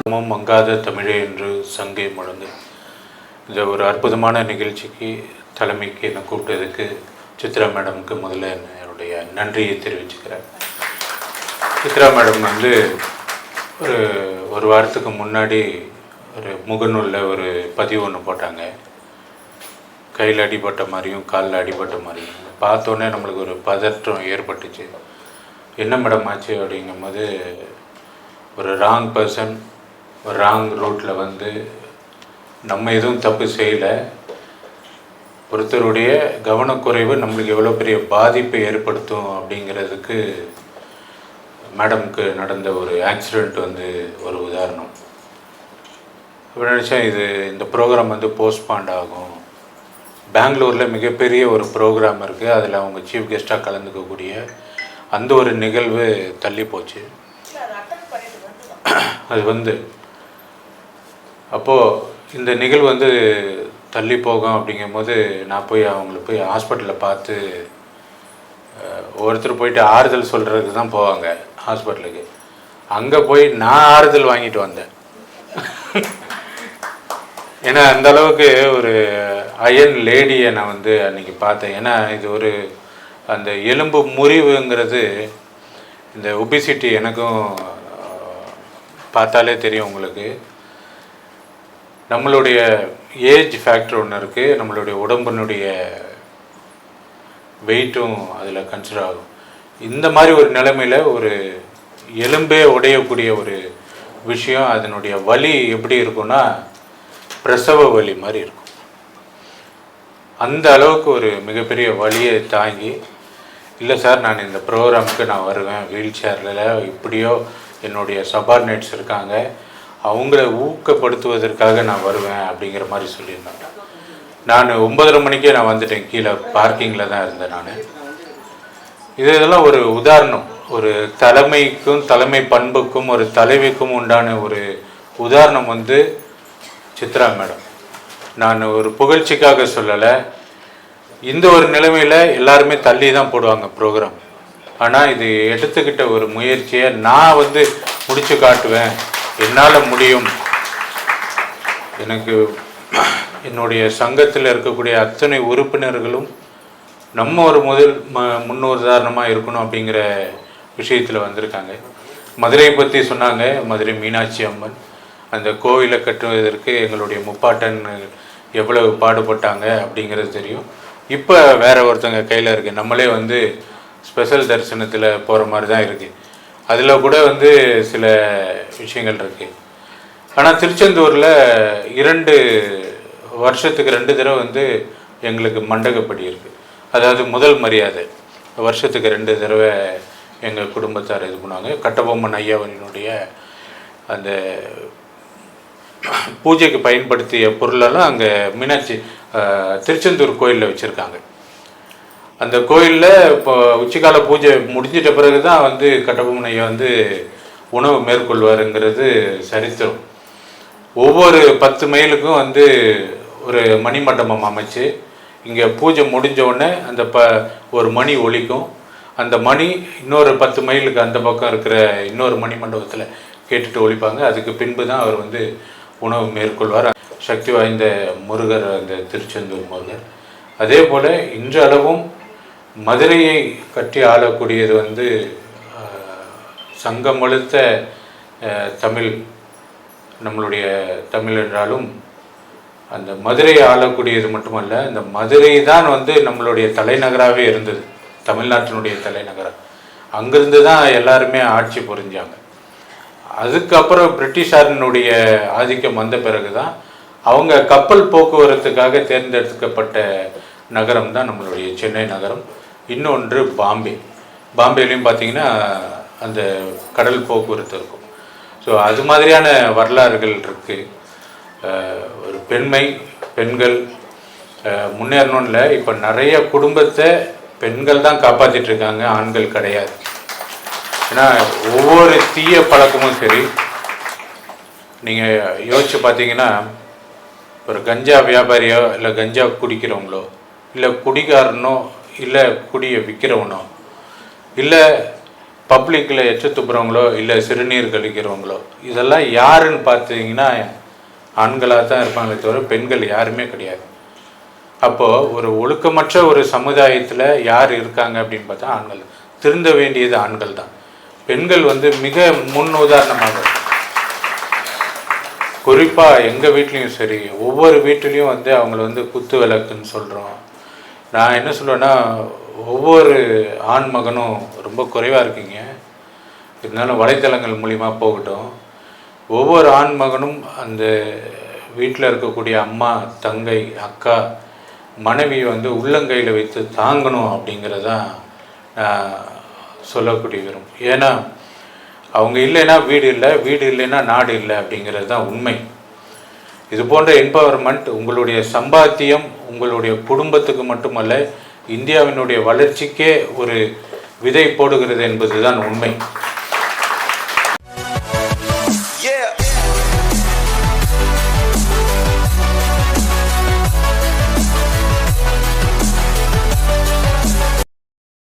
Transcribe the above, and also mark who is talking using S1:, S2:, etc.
S1: மங்காத தமிழே என்று சங்கை முழங்கு. இந்த ஒரு அற்புதமான நிகழ்ச்சிக்கு தலைமைக்கு என்னை கூப்பிட்டதுக்கு சித்ரா மேடமுக்கு முதல்ல என்னுடைய நன்றியை தெரிவிச்சுக்கிறேன். சித்ரா மேடம் ஒரு வாரத்துக்கு முன்னாடி ஒரு முகநூலில் ஒரு பதிவு ஒன்று போட்டாங்க. கையில் அடிபட்ட மாதிரியும் காலில் அடிபட்ட மாதிரியும் பார்த்தோன்னே நம்மளுக்கு ஒரு பதற்றம் ஏற்பட்டுச்சு. என்ன மேடம் ஆச்சு அப்படிங்கும்போது, ஒரு ராங் பர்சன் ஒரு ராங் ரூட்டில் நம்ம எதுவும் தப்பு செய்யலை, ஒருத்தருடைய கவனக்குறைவு நம்மளுக்கு எவ்வளோ பெரிய பாதிப்பை ஏற்படுத்தும் அப்படிங்கிறதுக்கு மேடமுக்கு நடந்த ஒரு ஆக்சிடெண்ட் ஒரு உதாரணம். அப்படி நினச்சேன், இந்த ப்ரோக்ராம் போஸ்ட்பாண்ட் ஆகும். பெங்களூரில் மிகப்பெரிய ஒரு ப்ரோக்ராம் இருக்குது, அதில் அவங்க சீஃப் கெஸ்ட்டாக கலந்துக்கக்கூடிய அந்த ஒரு நிகழ்வு தள்ளி போச்சு. அது அப்போது இந்த நிகழ்வு தள்ளி போகும் அப்படிங்கும்போது நான் அவங்கள ஹாஸ்பிட்டலில் பார்த்து, ஒருத்தர் போயிட்டு ஆறுதல் சொல்கிறதுக்கு தான் போவாங்க ஹாஸ்பிட்டலுக்கு. அங்கே போய் நான் ஆறுதல் வாங்கிட்டு வந்தேன். ஏன்னா அந்தளவுக்கு ஒரு அயன் லேடியை நான் அன்றைக்கி பார்த்தேன். ஏன்னா இது அந்த எலும்பு முறிவுங்கிறது, இந்த ஒபிசிட்டி எனக்கும் பார்த்தாலே தெரியும் உங்களுக்கு. நம்மளுடைய ஏஜ் ஃபேக்டர் ஒன்று இருக்குது, நம்மளுடைய உடம்பினுடைய வெயிட்டும் அதில் கன்சிடர் ஆகும். இந்த மாதிரி ஒரு நிலைமையில் ஒரு எலும்பே உடையக்கூடிய ஒரு விஷயம், அதனுடைய வலி எப்படி இருக்குன்னா பிரசவ வலி மாதிரி இருக்கும். அந்த அளவுக்கு ஒரு மிகப்பெரிய வலியை தாங்கி, இல்லை சார் நான் இந்த ப்ரோக்ராமுக்கு நான் வருவேன், வீல் சேரில் இப்படியோ என்னுடைய சபார்டினேட்ஸ் இருக்காங்க, அவங்கள ஊக்கப்படுத்துவதற்காக நான் வருவேன் அப்படிங்கிற மாதிரி சொல்லியிருந்தாங்க. நான் 9:30 மணிக்கே நான் வந்துட்டேன். கீழே பார்க்கிங்கில் தான் இருந்தேன் நான். இதெல்லாம் ஒரு உதாரணம், ஒரு தலைமைக்கும் தலைமை பண்புக்கும் ஒரு தலைவிக்கும் உண்டான ஒரு உதாரணம் சித்ரா மேடம். நான் ஒரு புகழ்ச்சிக்காக சொல்லலை. இந்த ஒரு நிலைமையில் எல்லாருமே தள்ளி தான் போடுவாங்க ப்ரோக்ராம். ஆனால் இது எடுத்துக்கிட்ட ஒரு முயற்சியை நான் முடிச்சு காட்டுவேன், என்னால் முடியும். எனக்கு என்னுடைய சங்கத்தில் இருக்கக்கூடிய அத்தனை உறுப்பினர்களும் நம்ம ஒரு முன்னுதாரணமாக இருக்கணும் அப்படிங்கிற விஷயத்தில் வந்திருக்காங்க. மதுரையை பற்றி சொன்னாங்க. மதுரை மீனாட்சி அம்மன் அந்த கோவிலை கட்டுவதற்கு எங்களுடைய முப்பாட்டன் எவ்வளவு பாடுபட்டாங்க அப்படிங்கிறது தெரியும். இப்போ வேறு ஒருத்தங்க கையில் இருக்குது. நம்மளே ஸ்பெஷல் தரிசனத்தில் போகிற மாதிரி தான் இருக்குது. அதில் கூட சில விஷயங்கள் இருக்குது. ஆனால் திருச்செந்தூரில் 2 வருஷத்துக்கு 2 தடவை எங்களுக்கு மண்டகப்படி இருக்குது. அதாவது முதல் மரியாதை வருஷத்துக்கு 2 தடவை எங்கள் குடும்பத்தார் இது பண்ணுவாங்க. கட்டபொம்மன் ஐயாவினுடைய அந்த பூஜைக்கு பயன்படுத்திய பொருளெல்லாம் அங்கே மீனாட்சி திருச்செந்தூர் கோயிலில் வச்சுருக்காங்க. அந்த கோயிலில் இப்போ உச்சிக்கால பூஜை முடிஞ்சிட்ட பிறகு தான் கட்டபொம்மன் ஐயா உணவு மேற்கொள்வாருங்கிறது சரித்திரம். ஒவ்வொரு 10 மைலுக்கும் ஒரு மணிமண்டபம் அமைச்சு, இங்கே பூஜை முடிஞ்சவுடனே அந்த ஒரு மணி ஒலிக்கும். அந்த மணி இன்னொரு 10 மைலுக்கு அந்த பக்கம் இருக்கிற இன்னொரு மணி மண்டபத்தில் கேட்டுட்டு ஒலிப்பாங்க. அதுக்கு பின்பு தான் அவர் உணவு மேற்கொள்வார். சக்தி வாய்ந்த முருகர், அந்த திருச்செந்தூர் முருகர். அதே போல் இன்றளவும் மதுரையை கட்டி ஆளக்கூடியது சங்கமொழுத்த தமிழ், நம்மளுடைய தமிழ் என்றாலும் அந்த மதுரையை ஆளக்கூடியது மட்டுமல்ல, இந்த மதுரை தான் நம்மளுடைய தலைநகராகவே இருந்தது, தமிழ்நாட்டினுடைய தலைநகரம். அங்கிருந்து தான் எல்லாருமே ஆட்சி புரிஞ்சாங்க. அதுக்கப்புறம் பிரிட்டிஷாரினுடைய ஆதிக்கம் வந்த பிறகு தான் அவங்க கப்பல் போக்குவரத்துக்காக தேர்ந்தெடுக்கப்பட்ட நகரம் தான் நம்மளுடைய சென்னை நகரம். இன்னொன்று பாம்பே. பாம்பேலையும் பார்த்திங்கன்னா அந்த கடல் போக்குவரத்து இருக்கும். ஸோ அது மாதிரியான வரலாறுகள் இருக்குது. ஒரு பெண்கள் முன்னேறணும் இல்லை. இப்போ நிறைய குடும்பத்தை பெண்கள் தான் காப்பாற்றிட்டுருக்காங்க, ஆண்கள் கிடையாது. ஏன்னா ஒவ்வொரு தீய பழக்கமும் சரி, நீங்கள் யோசிச்சு பார்த்தீங்கன்னா, ஒரு கஞ்சா வியாபாரியோ இல்லை கஞ்சா குடிக்கிறவங்களோ இல்லை குடிகாரனோ இல்லை குடியை விற்கிறவனோ இல்லை பப்ளிக்கில் எச்ச துப்புறவங்களோ இல்லை சிறுநீர் கழிக்கிறவங்களோ இதெல்லாம் யாருன்னு பார்த்தீங்கன்னா ஆண்களாக தான் இருப்பாங்களே தவிர பெண்கள் யாருமே கிடையாது. அப்போது ஒரு ஒழுக்கமற்ற ஒரு சமுதாயத்தில் யார் இருக்காங்க அப்படின்னு பார்த்தா ஆண்கள். திருந்த வேண்டியது ஆண்கள் தான். பெண்கள் மிக முன் உதாரணமாக, குறிப்பாக எங்கள் வீட்லேயும் சரி, ஒவ்வொரு வீட்டிலையும் அவங்கள குத்து விளக்குன்னு சொல்கிறோம். நான் என்ன சொல்லுவேன்னா, ஒவ்வொரு ஆண் மகனும் ரொம்ப குறைவாக இருக்கீங்க, இருந்தாலும் வலைத்தளங்கள் மூலிமா போகட்டும். ஒவ்வொரு ஆண் மகனும் அந்த வீட்டில் இருக்கக்கூடிய அம்மா, தங்கை, அக்கா, மனைவி உள்ளங்கையில் வைத்து தாங்கணும் அப்படிங்கிறதான் சொல்லக்கூடிய விரும்பும். ஏன்னா அவங்க இல்லைன்னா வீடு இல்லை, வீடு இல்லைன்னா நாடு இல்லை அப்படிங்கிறது தான் உண்மை. இது போன்ற எம்பவர்மெண்ட் உங்களுடைய சம்பாத்தியம் உங்களுடைய குடும்பத்துக்கு மட்டுமல்ல, இந்தியாவினுடைய வளர்ச்சிக்கே ஒரு விதை போடுகிறது என்பது தான் உண்மை.